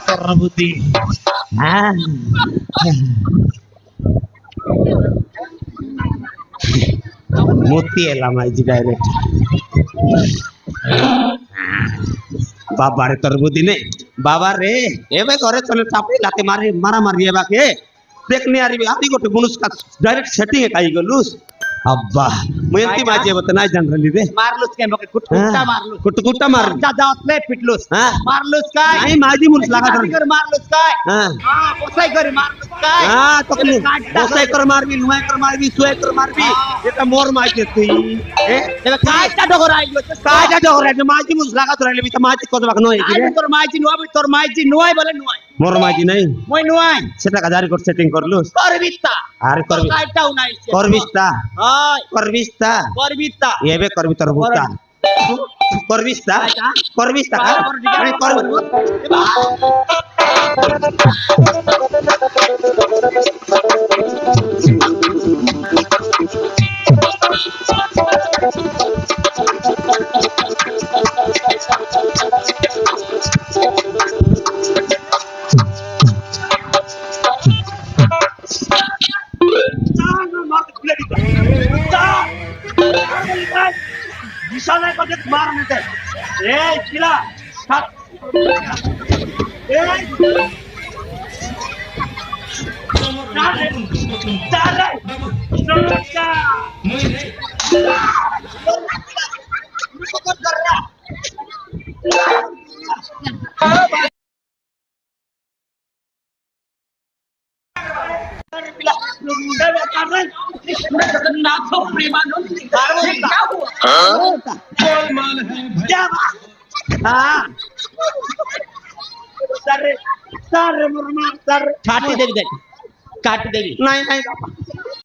Terbuti. Muti lama aja direct. Babar terbuti nih. Babar ebe करे चले चापे लाते मारे मारा मारी है बाके देखने आ रही है आदि को bonus का डायरेक्ट सेटिंग है काई गलूस अब्बा मुझे माजे बतना जनरली रे मारलूस के मके कुट्टा मारलूस कुट्टा मार दादा असले पिटलूस मारलूस काय नाही माझी मुर्स लागा कर मारलूस काय हां पोसाई कर मारलूस काय हां तो पोसाई कर मारबी नुआई कर मारबी सुआई कर मारबी এটা मोर माहिती तू काय ता डोगर आइलो काय ता डोगर आहे माझी मुर्स लागा राहिले मी तर माझी कोद बाक नोय की रे তোর মাইজি নুয়াই বলে নুয়াই मोर माझी नाही মই নুয়াই সেটা কাজারি কোড সেটিং করলুস করবিতা আরে করবি কাইটাও নাই করবিস্তা হাই করবিস্তা করবিতা এবে করবি তোর বুতা করবিস্তা করবিস্তা আরে করবি বিশালের কথা মার নিতে এই কিলা এই চালে নমস্কার কত কররা काट देवी नाही नाही